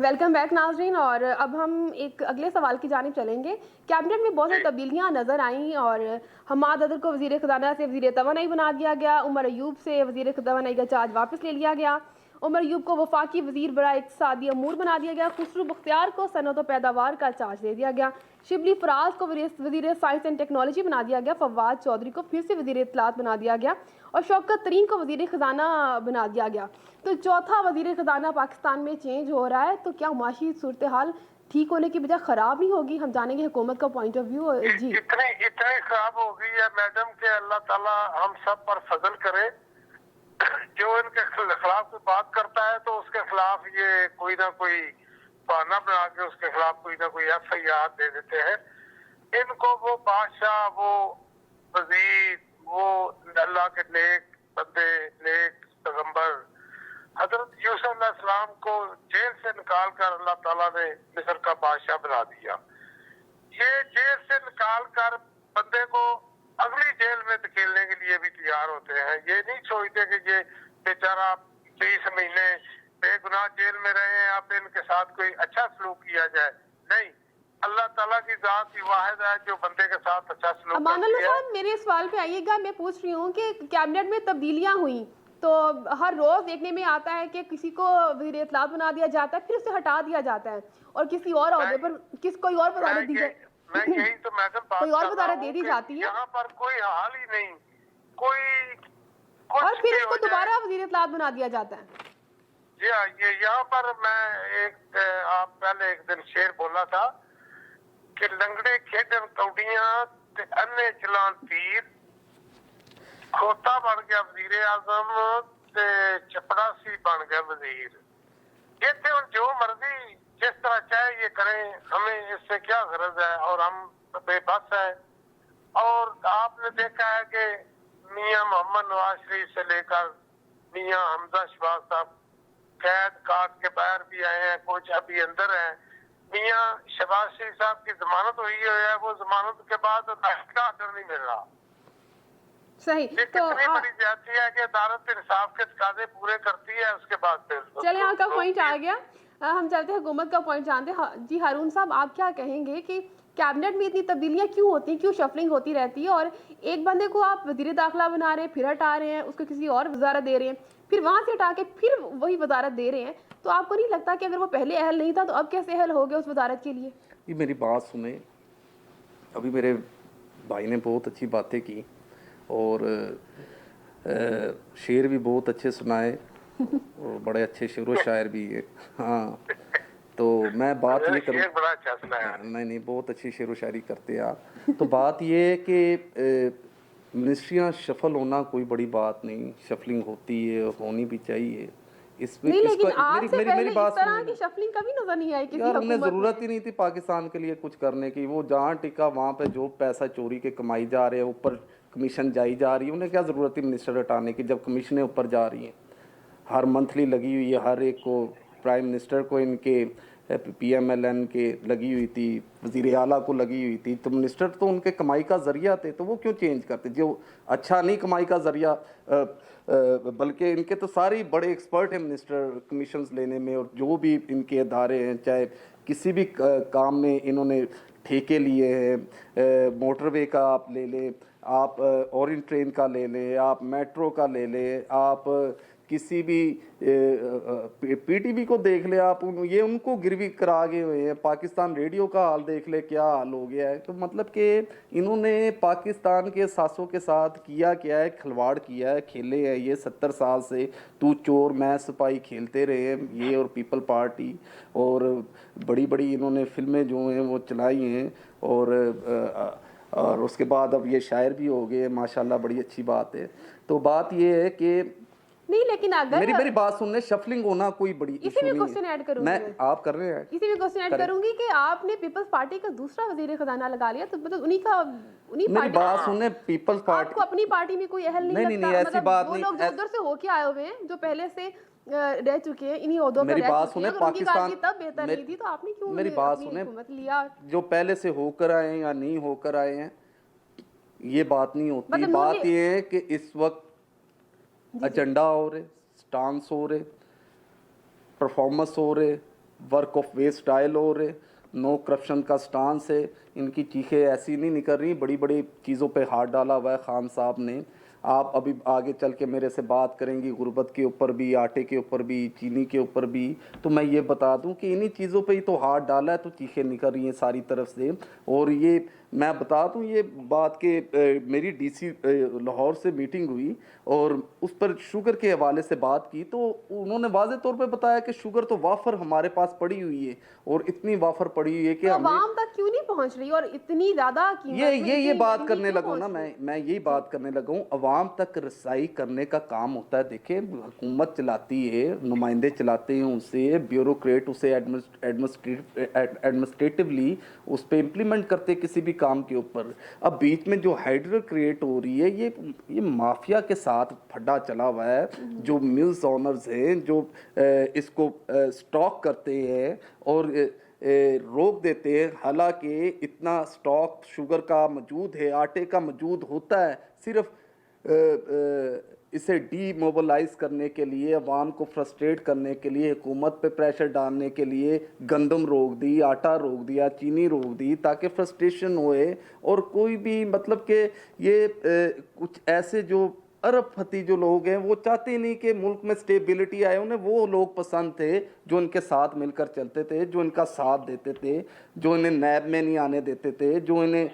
Welcome back नाजरीन। और अब हम एक अगले सवाल की जानिब चलेंगे। कैबिनेट में बहुत सारी तब्दीलियां नज़र आईं और हमाद अदर को वज़ीर ख़ज़ाना से वज़ीर तवानाई बना दिया गया। उमर अयूब से वज़ीर तवानाई का चार्ज वापस ले लिया गया। उमर अयूब को वफाकी वज़ीर बड़ा इक़्तिसादी अमूर बना दिया गया। खुसरू बख्तियार को सनअत व पैदावार का चार्ज दे दिया गया। शिबली फराज को वज़ीर साइंस एंड टेक्नोलॉजी बना दिया गया। फवाद चौधरी को फिर से वज़ीर इत्तलात बना दिया गया और शौकत तरीन को वज़ीर ख़ज़ाना बना दिया गया। तो चौथा वज़ीर ख़ज़ाना पाकिस्तान में चेंज हो रहा है, तो क्या माशी सूरत हाल ठीक होने की बजाय ख़राब नहीं होगी? हम जानेंगे हुकूमत का पॉइंट ऑफ व्यू। जी, इतनी खराब हो गई है मैडम के अल्लाह ताला हम सब पर फजल करे। जो इनके खिलाफ कोई बात करता है तो उसके खिलाफ ये कोई ना कोई बहाना बना के उसके खिलाफ कोई ना कोई FIR दे देते हैं। इनको वो बादशाह, वो वजीर, वो अल्लाह के नेक बंदे, नेक पैगंबर हजरत यूसुफ अलैहिस्सलाम को जेल से निकाल कर अल्लाह ताला ने मिस्र का बादशाह बना दिया। ये जेल से निकाल कर बंदे को अगली जेल में धकेलने के लिए भी तैयार होते हैं। ये नहीं सोचते कि ये बेचारा 20 महीने बेगुनाह जेल में रहे हैं, अब इनके साथ कोई अच्छा सलूक किया जाए। नहीं, अल्लाह ताला की जात ही वाहिद है जो बंदे के साथ अच्छा सलूक करती है। साहब मेरे सवाल पे आइएगा। मैं पूछ रही हूँ कि कैबिनेट में तब्दीलियाँ हुई तो हर रोज देखने में आता है कि किसी को वज़ीर इत्तलात बना दिया जाता है, फिर उसे हटा दिया जाता है और किसी और ओहदे पर कोई और वज़ारत दी जाए, मैं यही तो मैडम बात कोई और कर रहा वज़ारत हूं दे दी कि जाती है यहाँ पर कोई हाल ही नहीं, कोई और कुछ फिर भी उसको हो जाए। दोबारा वज़ीर इत्तलात बना दिया जाता है। जी हाँ, ये यहाँ पर मैं आप पहले एक दिन शेर बोला था कि लंगड़े खेडन कौडियां ते अन्ने चलान तीर, खोता बन गया वजीर आजम ते चपड़ासी बन गया वजीर। इतने हम जो मर्जी जिस तरह चाहे ये करें, हमें इससे क्या गरज है और हम बेबस है। और आपने देखा है कि मियां मोहम्मद नवाज शरीफ से लेकर मियां हमजा शहबाज साहब कैद काट के बाहर भी आए हैं, कुछ अभी अंदर हैं। मियां शहबाज शरीफ साहब की जमानत हुई है, वो जमानत के बाद का आर्डर नहीं मिल रहा। सही, ये तो कितनी बड़ी ज्यादती है कि अदालत इंसाफ के तकाजे पूरे करती है, उसके बाद फिर चले आपका पॉइंट आ गया। हम चलते हैं हुकूमत का पॉइंट जानते हैं। जी हारून साहब, आप क्या कहेंगे कि कैबिनेट में इतनी तब्दीलियां क्यों होती हैं, क्यों शफलिंग होती रहती है और एक बंदे को आप वज़ीर दाखिला बना रहे हैं, फिर हटा रहे हैं, उसको किसी और वजारत दे रहे हैं, फिर वहां से हटा के फिर वही वजारत दे रहे हैं? तो आपको नहीं लगता कि अगर वो पहले अहल नहीं था तो अब कैसे अहल हो गया उस वजारत के लिए? ये मेरी बात सुने, अभी मेरे भाई ने बहुत अच्छी बातें की और शेर भी बहुत अच्छे सुनाए और बड़े अच्छे शेर व शायर भी है। हाँ, तो मैं बात ये करूँ, बड़ा अच्छा सुनाया। नहीं बहुत अच्छी शेर व शायरी करते हैं आप। तो बात ये है कि मिनिस्ट्रियाँ शफल होना कोई बड़ी बात नहीं, शफलिंग होती है, होनी भी चाहिए। इसमें नहीं, लेकिन मेरी बात इस तरह की शफलिंग कभी नजर नहीं आई किसी यार, उन्हें हुकूमत ज़रूरत में। ही नहीं थी पाकिस्तान के लिए कुछ करने की। वो जहाँ टिका वहाँ पे जो पैसा चोरी के कमाई जा रहे हैं, ऊपर कमीशन जाई जा रही है, उन्हें क्या ज़रूरत थी मिनिस्टर हटाने की जब कमीशनें ऊपर जा रही हैं। हर मंथली लगी हुई है, हर एक को, प्राइम मिनिस्टर को इनके PMLN के लगी हुई थी, वज़ीर आला को लगी हुई थी। तो मिनिस्टर तो उनके कमाई का ज़रिया थे, तो वो क्यों चेंज करते? जो अच्छा नहीं कमाई का ज़रिया, बल्कि इनके तो सारे बड़े एक्सपर्ट हैं मिनिस्टर कमीशंस लेने में, और जो भी इनके अदारे हैं, चाहे किसी भी काम में इन्होंने ठेके लिए हैं। मोटरवे का आप ले लें, आप ओरिएंट ट्रेन का ले लें, आप मेट्रो का ले लें, आप किसी भी PTV को देख ले आप, ये उनको गिरवी करा गए हुए हैं। पाकिस्तान रेडियो का हाल देख ले, क्या हाल हो गया है। तो मतलब कि इन्होंने पाकिस्तान के सासों के साथ किया क्या है, खिलवाड़ किया है, खेले हैं ये 70 साल से तू चोर मैं सिपाही खेलते रहे हैं ये और पीपल पार्टी, और बड़ी बड़ी इन्होंने फिल्में जो हैं वो चलाई हैं, और उसके बाद अब ये शायर भी हो गए माशाल्लाह, बड़ी अच्छी बात है। तो बात ये है कि नहीं, लेकिन अगर मेरी बात सुनने, शफलिंग होना कोई बड़ी इशू नहीं क्वेश्चन ऐड करूंगी मैं आप कर रहे हैं, इसी में क्वेश्चन ऐड करूंगी कि आपने पीपल्स पार्टी का दूसरा वजीर खजाना लगा लिया, तो मतलब उन्हीं मेरी पार्टी, बात सुनने, पीपल्स पार्टी आपको अपनी पार्टी में कोई अहल नहीं लगता? नहीं ऐसी मतलब बात वो नहीं, लोग जो उधर से होके आए हुए हैं, जो पहले से रह चुके हैं, इन्हीं ओहदों पर मेरी रह बात चुके सुने, हैं, अगर उनकी पाकिस्तान कारकिर्दी तब बेहतर नहीं थी तो आपने क्यों मेरी बात अपनी सुने, हुकूमत लिया? जो पहले से होकर आए हैं या नहीं होकर आए हैं ये बात नहीं होती। मतलब बात ये है कि इस वक्त एजेंडा हो रहे, स्टांस हो रहे, परफॉर्मेंस हो रहे, वर्क ऑफ वेस्ट डायल हो रहे, नो करप्शन का स्टांस है, इनकी चीखें ऐसी नहीं निकल रही, बड़ी बड़ी चीज़ों पे हाथ डाला हुआ है खान साहब ने। आप अभी आगे चल के मेरे से बात करेंगी गुर्बत के ऊपर भी, आटे के ऊपर भी, चीनी के ऊपर भी, तो मैं ये बता दूं कि इन्हीं चीज़ों पे ही तो हाथ डाला है, तो चीखें निकल रही हैं सारी तरफ से। और ये मैं बता दूं ये बात कि मेरी डीसी लाहौर से मीटिंग हुई और उस पर शुगर के हवाले से बात की, तो उन्होंने वाज़े तौर पे बताया कि शुगर तो वाफर हमारे पास पड़ी हुई है और इतनी वाफर पड़ी हुई है कि तो हमें आवाम तक क्यों नहीं पहुंच रही और इतनी ज्यादा कीमत में ये इतनी बात महंगी करने क्यों लगा ना, पहुंच रही? मैं यही बात करने लगा हूँ। अवाम तक रसाई करने का काम होता है। देखिए हुकूमत चलाती है, नुमाइंदे चलाते हैं, उनसे ब्यूरोक्रेट उसे एडमिनिस्ट्रेटिवली उस पर इम्प्लीमेंट करते हैं किसी भी काम के ऊपर। अब बीच में जो हाइड्रो क्रिएट हो रही है, ये माफिया के साथ फड्डा चला हुआ है। जो मिल्स ऑनर्स हैं, जो इसको स्टॉक करते हैं और रोक देते हैं, हालांकि इतना स्टॉक शुगर का मौजूद है, आटे का मौजूद होता है, सिर्फ इसे डीमोबलाइज करने के लिए, अवाम को फ्रस्ट्रेट करने के लिए, हुकूमत पे प्रेशर डालने के लिए गंदम रोक दी, आटा रोक दिया, चीनी रोक दी, ताकि फ्रस्ट्रेशन होए। और कोई भी मतलब कि ये कुछ ऐसे जो अरबपति जो लोग हैं वो चाहते नहीं कि मुल्क में स्टेबिलिटी आए, उन्हें वो लोग पसंद थे जो इनके साथ मिलकर चलते थे, जो इनका साथ देते थे, जो इन्हें नैब में नहीं आने देते थे, जो इन्हें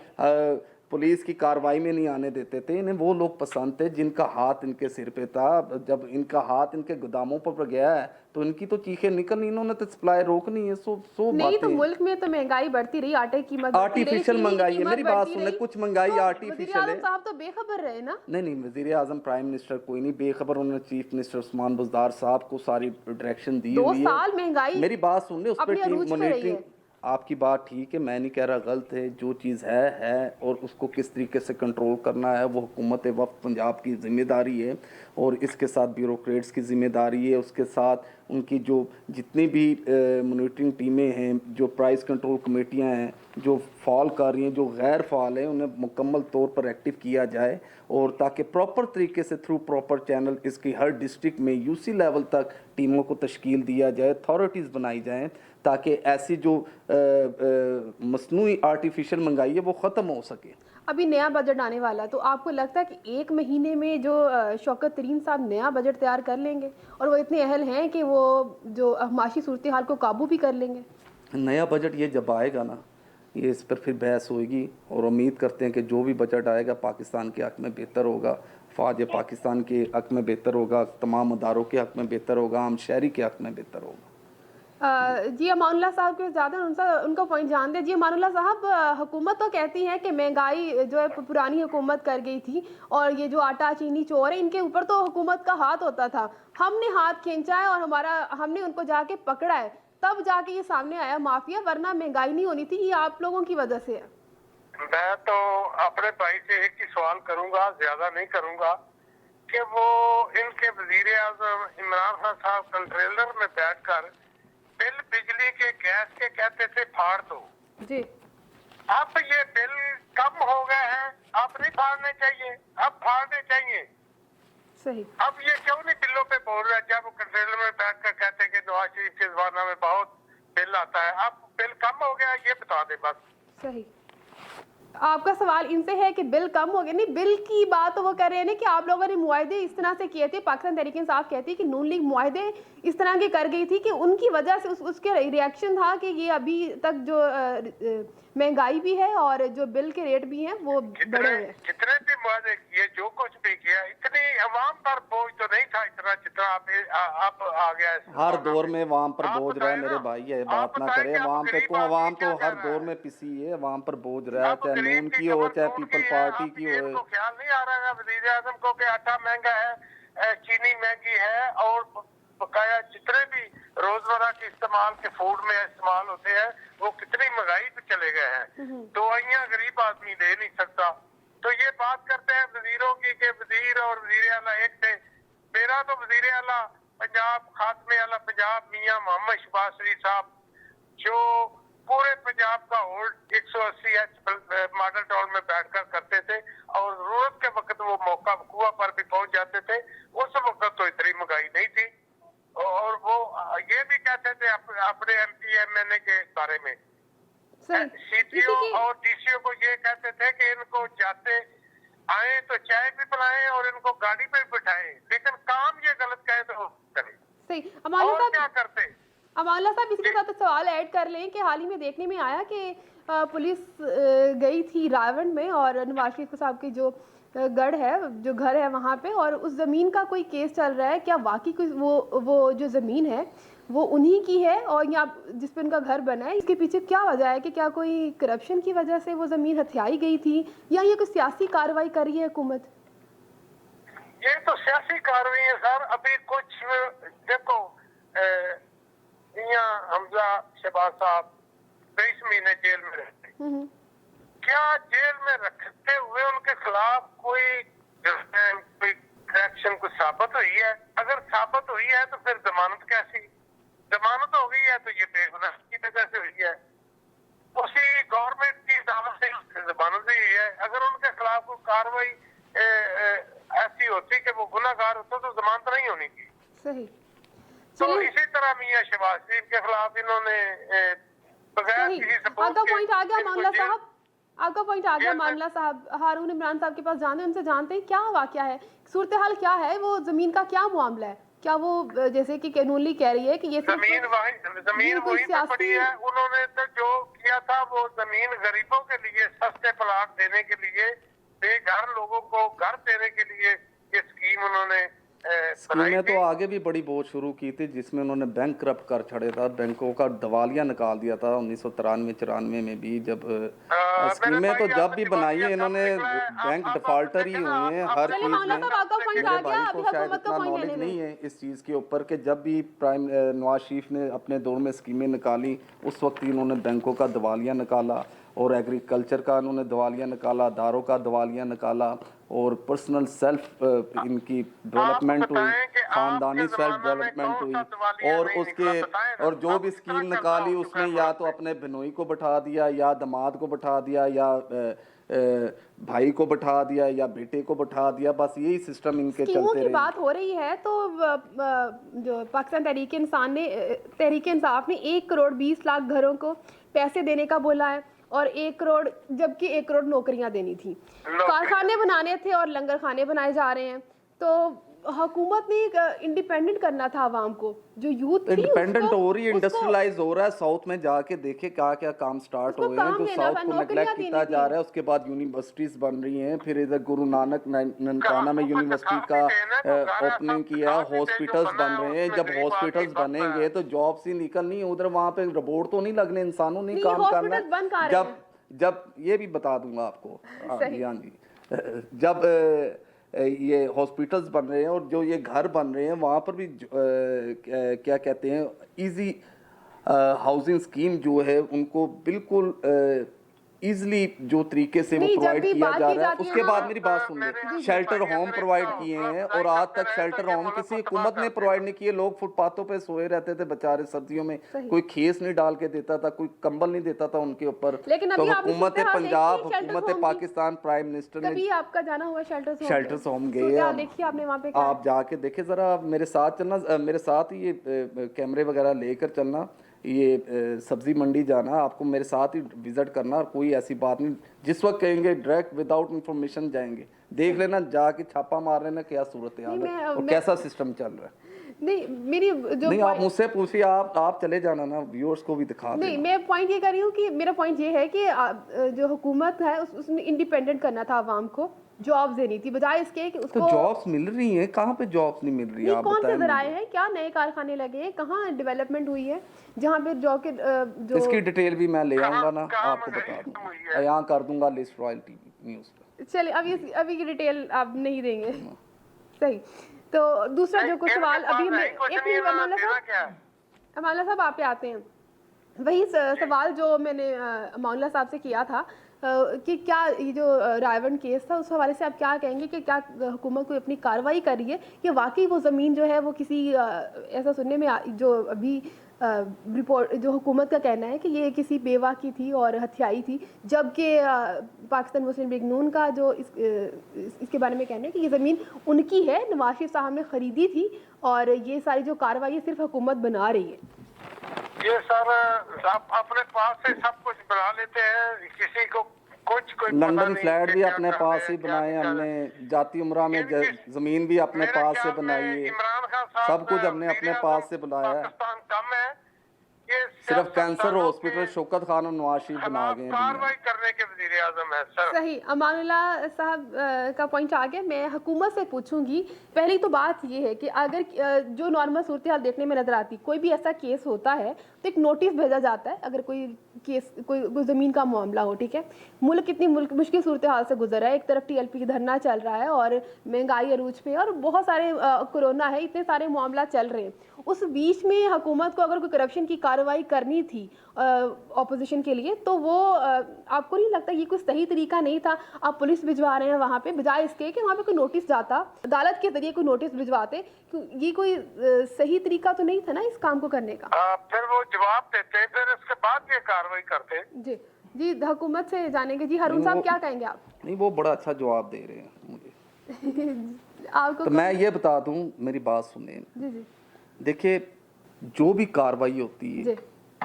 पुलिस की कार्रवाई में नहीं आने देते थे। इन्हें वो लोग पसंद थे जिनका हाथ इनके सिर पे था। जब इनका हाथ इनके गोदामों पर गया है तो इनकी तो चीखें निकलनी, इन्होंने तो सप्लाई रोकनी है। सो नहीं तो बातें मुल्क में तो महंगाई बढ़ती रही, आटे की कीमत बढ़ती रही, आर्टिफिशियल चीनी की महंगाई है। कीमत मेरी बात बढ़ती सुने, रही। कुछ महंगाई तो आर्टिफिशियल वज़ीर है। आज़म साहब तो बेखबर रहे ना। नहीं, वज़ीर आज़म प्राइम मिनिस्टर कोई नहीं बेखबर, उन्होंने चीफ मिनिस्टर उस्मान बुज़दार साहब को सारी डायरेक्शन दी 2 हुई है। साल महंगाई मेरी बात सुन ले, उस पर अपने टीम अरूज पे रही मॉनिटरिंग, है। आपकी बात ठीक है, मैं नहीं कह रहा गलत है। जो चीज़ है और उसको किस तरीके से कंट्रोल करना है वो हुकूमत वक्त पंजाब की ज़िम्मेदारी है और इसके साथ ब्यूरोक्रेट्स की ज़िम्मेदारी है। उसके साथ उनकी जो जितनी भी मॉनिटरिंग टीमें हैं, जो प्राइस कंट्रोल कमेटियां हैं, जो फॉल कर रही हैं, जो गैर फाल हैं, उन्हें मुकम्मल तौर पर एक्टिव किया जाए और ताकि प्रॉपर तरीके से थ्रू प्रॉपर चैनल इसकी हर डिस्ट्रिक्ट में यूसी लेवल तक टीमों को तश्कील दिया जाए, अथॉरिटीज़ बनाई जाएँ, ताकि ऐसी जो मसनूई आर्टिफिशियल महंगाई है वो ख़त्म हो सके। अभी नया बजट आने वाला है, तो आपको लगता है कि 1 महीने में जो शौकत तरीन साहब नया बजट तैयार कर लेंगे और वो इतने अहल हैं कि वो जो माशी सूरत हाल को काबू भी कर लेंगे? नया बजट ये जब आएगा ना, ये इस पर फिर बहस होगी और उम्मीद करते हैं कि जो भी बजट आएगा पाकिस्तान के हक़ में बेहतर होगा, फ़ौज पाकिस्तान के हक़ में बेहतर होगा, तमाम अदारों के हक़ में बेहतर होगा, आम शहरी के हक़ में बेहतर होगा। जी अमानुल्लाह साहब के ज़्यादा उनका पॉइंट जान दें। जी अमानुल्लाह साहब, हुकूमत तो कहती है कि महंगाई जो है पुरानी हुकूमत कर गई थी और ये जो आटा चीनी चोर है इनके ऊपर तो हुकूमत का हाथ होता था, हमने हाथ खींचा है और हमने उनको जाके पकड़ा है, तब जाके ये सामने आया माफिया, वरना महंगाई नहीं होनी थी। ये आप लोगों की वजह से है। मैं तो अपने भाई से एक ही सवाल करूंगा, ज्यादा नहीं करूंगा, कि वो इनके वजीर आजम इमरान खान साहब कंट्रोलर में बैठकर बिल बिजली के गैस के कहते थे फाड़ दो। जी अब ये बिल कम हो गए हैं, अब नहीं फाड़ने चाहिए, अब फाड़ने चाहिए। सही। अब ये क्यों नहीं बिलों पे बोल रहा है, जब वो कंट्रोलर में बैठकर कहते हैं कि नवाज शरीफ के जमाना में बहुत बिल आता है, अब बिल कम हो गया, ये बता दे बस। सही। आपका सवाल इनसे है कि बिल कम हो गया, नहीं बिल की बात तो वो कर रहे हैं ना कि आप लोगों ने मुआहदे इस तरह से किए थे। पाकिस्तान तहरीक इंसाफ कहती है कि नून लीग मुआहदे इस तरह के कर गई थी कि उनकी वजह से उसके रिएक्शन था कि ये अभी तक जो महंगाई भी है और जो बिल के रेट भी हैं वो बढ़े हुए हैं। जितने भी मुआहदे किए, जो कुछ भी किया, इतनी अवाम पर बोझ तो नहीं था इतना जितना आप आ गया है। हर दौर में अवाम पर आप बोझ रहा है बताएं मेरे ना, भाई, ये आप बात ना बताएं करे। कि अब अवाम पे गरीब तो अवाम आदमी तो क्या हर कर रहा दौर है? में पिसी है, अवाम पर बोझ रहा है, अब चाहे गरीब नून की की हो कमर चाहे टूट पीपल गई है। पार्टी अब की हो। इनको ख्याल नहीं आ रहा है वज़ीर आज़म को कि आटा महंगा है, चीनी महंगी है और बकाया जितने भी रोजमर्रा के इस्तेमाल के फूड में इस्तेमाल होते हैं वो कितनी महंगाई पे चले गए हैं। दवाइयाँ गरीब आदमी ले नहीं सकता। तो ये बात करते हैं वजीरों की कि वजीर और वजीर आला एक थे। मेरा तो वजीर आला पंजाब, खात्मे आला पंजाब मियाँ मोहम्मद शहबाज शरीफ साहब, जो पूरे पंजाब का होल्ड 180H मॉडल टाउन में बैठकर करते थे और जरूरत के वक्त वो मौका कुआ पर भी पहुंच जाते थे। उस वक्त तो इतनी महंगाई नहीं थी, और वो ये भी कहते थे अपने एमपी एमएनए के बारे में, सही सीटीओ इसी की और डीसीओ को ये कहते थे कि इनको जाते आए तो चाय भी पिलाएं और इनको गाड़ी पे बिठाएं, लेकिन काम ये गलत कहे तो करें। सही अमानुल्लाह और साहब, क्या करते? अमानुल्लाह साहब इसी के साथ एक सवाल ऐड कर लें कि हाल ही में देखने में आया कि पुलिस गई थी रावण में और नवाज शरीफ साहब की जो गढ़ है, जो घर है वहाँ पे, और उस ज़मीन का कोई केस चल रहा है। क्या वाकई कोई वो जो ज़मीन है वो उन्हीं की है और यहाँ जिस पे उनका घर बना है, इसके पीछे क्या वजह है? कि क्या कोई करप्शन की वजह से वो ज़मीन हथियाई गई थी या ये कोई सियासी कार्रवाई कर रही है हुकूमत? ये तो सियासी कार्रवाई है सर। अभी कुछ देखो, यहाँ हमजा शहबाज साहब 23 महीने जेल में रहते, क्या जेल में रखते हुए उनके खिलाफ कोई एक्शन कुछ साबित हुई है? अगर साबित हुई है तो फिर जमानत कैसी? जमानत हो गई है तो ये बेगुनाह की वजह से हुई है, उसी गवर्नमेंट की दावत से जमानत हुई है। अगर उनके खिलाफ कोई कार्रवाई ऐसी होती कि वो गुनाहगार होता तो जमानत नहीं होनी थी। सही। तो इसी तरह मियां शहबाज शरीफ के खिलाफ इन्होंने बगैर किसी सबूत आपका के पॉइंट आ गया इनको मामला जेल- साहब, आपका पॉइंट आ गया मामला साहब। हारून इमरान साहब के पास जाने, उनसे जानते हैं क्या वाकया है, सूरत हाल क्या है, वो जमीन का क्या मामला है? क्या वो जैसे कि कैनूनली कह रही है कि ये जमीन ये वहीं कोई पे पड़ी है। उन्होंने तो जो किया था वो जमीन गरीबों के लिए सस्ते प्लाट देने के लिए, बेघर लोगों को घर देने के लिए ये स्कीम उन्होंने स्कीमें तो आगे भी बड़ी बहुत शुरू की थी, जिसमें उन्होंने बैंक करप्ट कर छड़े था, बैंकों का दिवालिया निकाल दिया था 1993-94 में भी। जब स्कीमें तो जब भी बनाई है इन्होंने, बैंक डिफॉल्टर ही हुए हैं हर चीज में। मेरे भाई को शायद इतना नॉलेज नहीं है इस चीज़ के ऊपर कि जब भी प्राइम नवाज शरीफ ने अपने दौर में स्कीमें निकाली उस वक्त ही इन्होंने बैंकों का दिवालिया निकाला और एग्रीकल्चर का उन्होंने दिवालिया निकाला, दारों का दिवालिया निकाला और पर्सनल सेल्फ इनकी डेवलपमेंट हुई, खानदानी सेल्फ डेवलपमेंट हुई। और उसके और जो भी स्कीम निकाली उसमें या तो अपने बहनोई को बैठा दिया या दामाद को बैठा दिया या भाई को बैठा दिया या बेटे को बैठा दिया, बस यही सिस्टम इनके स्कीमों चलते की रहे। बात हो रही है तो जो पाकिस्तान तहरीक इंसाफ ने 1 करोड़ 20 लाख घरों को पैसे देने का बोला है और 1 करोड़, जबकि 1 करोड़ नौकरियां देनी थी, कारखाने बनाने थे और लंगर खाने बनाए जा रहे हैं। तो हुकूमत ने इंडिपेंडेंट करना था आवाम को, जो यूथ थी इंडिपेंडेंट हो रही है, इंडस्ट्रियलाइज हो रहा है। साउथ में जाके देखे क्या क्या काम स्टार्ट हुए हैं, जो साउथ को नेग्लेक्ट किया जा रहा है। उसके बाद यूनिवर्सिटीज बन रही हैं, फिर इधर गुरु नानक ननकाना में यूनिवर्सिटी का ओपनिंग किया, हॉस्पिटल्स बन रहे हैं। जब हॉस्पिटल्स बनेंगे तो जॉब्स ही निकलनी है उधर, वहाँ पे रोबोट तो नहीं लगने, इंसानों नहीं काम करना। जब ये भी बता दूंगा आपको, हाँ जी, जब ये हॉस्पिटल्स बन रहे हैं और जो ये घर बन रहे हैं वहाँ पर भी क्या कहते हैं, इजी हाउसिंग स्कीम जो है उनको बिल्कुल इजीली जो तरीके से वो प्रोवाइड किया जा रहा है। उसके बाद मेरी बात सुन ले, शेल्टर होम प्रोवाइड किए हैं और आज तक शेल्टर होम किसी हुकूमत ने प्रोवाइड नहीं किए। लोग फुटपाथों पे सोए रहते थे बेचारे सर्दियों में, कोई खेस नहीं डाल के देता था, कोई कंबल नहीं देता था उनके ऊपर। तो हुकूमत पंजाब, हुकूमत पाकिस्तान, प्राइम मिनिस्टर ने, कभी आपका जाना हुआ शेल्टर्स होम गए, देखिए आपने वहाँ पे, आप जाके देखे जरा, मेरे साथ चलना, मेरे साथ ही ये कैमरे वगैरह लेकर चलना, ये सब्जी मंडी जाना, आपको मेरे साथ ही विजिट करना। और कोई ऐसी बात नहीं, जिस वक्त कहेंगे डायरेक्ट विदाउट इंफॉर्मेशन जाएंगे, देख लेना, जाके छापा मार लेना क्या सूरत हाल है और कैसा सिस्टम चल रहा है। नहीं मेरी जो नहीं, आप मुझसे पूछिए, आप चले जाना ना, व्यूअर्स को भी दिखा देना। नहीं, मैं पॉइंट ये कर रही हूँ कि मेरा पॉइंट ये है कि जो हुकूमत है उसने इंडिपेंडेंट करना था आवाम को, जॉब्स देनी थी, बजाय इसके कि उसको। तो जॉब्स मिल रही हैं, कहाँ पे जॉब्स नहीं मिल रही है? आप कौन से बताएं जराए हैं, क्या नए कारखाने लगे हैं, कहाँ डेवलपमेंट हुई है जहाँ पे जॉब के जो इसकी डिटेल भी मैं ले आऊंगा ना, आपको बता दूंगा, यहाँ कर दूंगा लिस्ट रॉयल टीवी न्यूज़ पे। चलिए, अभी की डिटेल आप नहीं देंगे, सही। तो दूसरा जो कुछ सवाल अभी हमने, एक मिनट अमानुल्लाह साहब आप पे आते हैं, वही सवाल जो मैंने अमानुल्लाह साहब से किया था कि क्या ये जो रावण केस था उस हवाले से आप क्या कहेंगे कि क्या हुकूमत कोई अपनी कार्रवाई कर रही है कि वाकई वो ज़मीन जो है वो किसी ऐसा सुनने में जो अभी रिपोर्ट जो हुकूमत का कहना है कि ये किसी बेवा की थी और हत्याई थी, जबकि पाकिस्तान मुस्लिम लीग नून का जो इसके बारे में कहना है कि ये ज़मीन उनकी है, नवाज शरीफ साहब ने ख़रीदी थी और ये सारी जो कार्रवाई सिर्फ हुकूमत बना रही है। ये सर आप अपने पास से सब कुछ बना लेते हैं, किसी को कुछ कोई पता लंदन नहीं फ्लैट कि भी क्या अपने कर पास रहे ही हैं, क्या बनाए नहीं कर हमने, रहे। जाती उमरा में जमीन भी अपने मेरे पास से ख्याल में बनाई है, इमरान खान साहब सब कुछ हमने अपने पास से बनाया है। पाकिस्तान कम है, ये सिर्फ कैंसर सियासतदानों हॉस्पिटल के शौकत खान और नवाज शरीफ बना खिलाफ गए हैं दुनिया कार्रवाई में। करने के वजीर आजम है सर। सही, अमानुल्लाह साहब का पॉइंट आ गया। मैं हुकूमत से पूछूंगी, पहली तो बात ये है कि अगर जो नॉर्मल सूरत हाल देखने में नज़र आती, कोई भी ऐसा केस होता है तो एक नोटिस भेजा जाता है। अगर कोई केस कोई ज़मीन का मामला हो, ठीक है, मुल्क कितनी मुश्किल सूरत हाल से गुजर रहा है, एक तरफ TLP की धरना चल रहा है और महंगाई अरूज पे और बहुत सारे कोरोना है, इतने सारे मामला चल रहे हैं। उस बीच में हुकूमत को अगर कोई करप्शन की कार्रवाई करनी थी ऑपोजिशन के लिए, तो वो आपको नहीं लगता ये कोई सही तरीका नहीं था? आप पुलिस भिजवा रहे हैं वहाँ पे, बजाय इसके कि वहाँ पे कोई नोटिस जाता, अदालत के जरिए कोई नोटिस भिजवाते, ये कोई सही तरीका तो नहीं था ना इस काम को करने का? फिर वो जवाब देते, फिर उसके बाद ये कार्रवाई करते। जी जी, हुकूमत से जानेंगे। जी हारून साहब, क्या कहेंगे आप? नहीं, वो बड़ा अच्छा जवाब दे रहे हैं मुझे। आपको तो मैं ये बता दूं, मेरी बात सुने। जी जी देखिए, जो भी कार्रवाई होती जी, है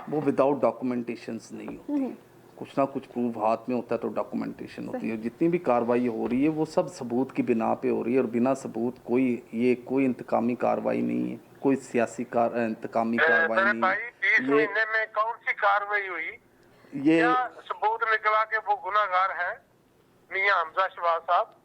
वो विदाउट डॉक्यूमेंटेशंस नहीं होती, कुछ ना कुछ प्रूफ हाथ में होता है तो डॉक्यूमेंटेशन होती है। जितनी भी कार्रवाई हो रही है वो सब सबूत की बिना पे हो रही है, और बिना सबूत कोई इंतकामी कार्रवाई नहीं है, कोई सियासी इंतकामी कार्रवाई मेरे नहीं भाई 20 है। महीने में कौन सी कार्रवाई हुई? ये क्या सबूत निकला कि वो गुनाहगार है मियां हमजा शहबाज साहब?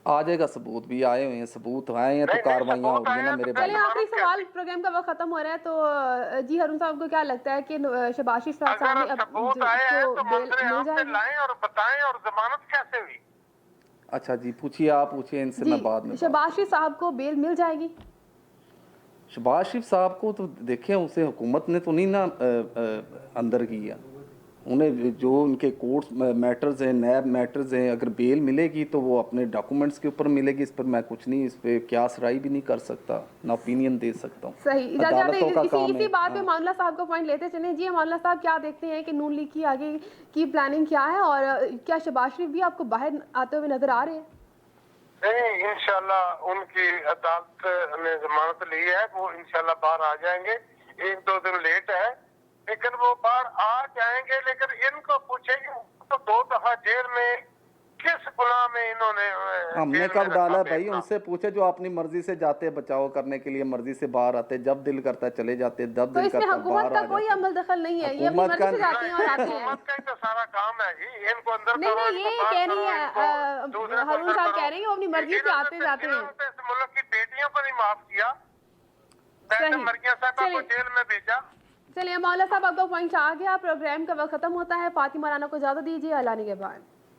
आ जाएगा, सबूत भी आए हुए हैं, सबूत आए हैं तो नहीं, कार्रवाइयाँ हो सबूत रही है आए ना हैं मेरे तो भाई। चलिए आखिरी सवाल, प्रोग्राम का वक्त खत्म हो रहा है, तो जी हारून साहब को क्या लगता है कि शहबाज शरीफ साहब अगर ने अब सबूत आए हैं तो बेल मंजर मिल आम पे जाएगी? लाएं और बताएं, और जमानत कैसे हुई? अच्छा जी, पूछिए, आप पूछिए, इनसे मैं बाद में जी, शहबाज शरीफ साहब को बेल मिल जाएगी? शहबाज शरीफ साहब को तो देखें, उसे हुकूमत ने तो नहीं ना अंदर किया, उन्हें जो उनके कोर्ट्स मैटर्स हैं, नैब मैटर्स हैं, अगर बेल मिलेगी तो वो अपने डॉक्यूमेंट्स के ऊपर मिलेगी। इस पर मैं कुछ नहीं, इस पर क्यास राय भी नहीं कर सकता, ना ओपिनियन दे सकता हूँ। सही, अदालतों का काम इसी है। बात पे मामला साहब का पॉइंट लेते चले। जी मामला साहब, क्या देखते हैं कि नून लीग की आगे की प्लानिंग क्या है, और क्या शहबाज शरीफ भी आपको बाहर आते हुए नजर आ रहे हैं? नहीं, इंशाल्लाह उनकी अदालत ने जमानत ली है, वो इंशाल्लाह बाहर आ जाएंगे। 1-2 दिन लेट है लेकिन वो बाहर आ जाएंगे। लेकिन इनको पूछेंगे तो 2 दफा जेल में किस गुनाह में इन्होंने हमने जेल कब में डाला रखा भाई? बेगुनाह? उनसे पूछे जो अपनी मर्जी से जाते, बचाव करने के लिए मर्जी से बाहर आते, जब दिल करता है चले जाते, जब तो दिल इसमें करता है हुकूमत बाहर का आ कोई जाते। अमल दखल नहीं है, ये अपनी हुकूमत मर्जी का से जाते हैं और आते हैं। हुकूमत का ही तो सारा काम है जी, इनको अंदर नहीं करो, नहीं, इनको ये बाहर कह करो, रही इनको है दूसरे को हारून अंदर साहब करो। कह रहे हैं वो अपनी मर्जी से आते जाते हैं। इन्होंने तो इस मुल्क की बेटियों को नहीं माफ किया, सही। मरिया साहबा को चलिए। जेल में भेजा। चलिए मौला साहब, आपका पॉइंट आ गया, प्रोग्राम का वक्त खत्म होता है। फातिमा राना को इजाजत दीजिए, अल्लाह के बाद।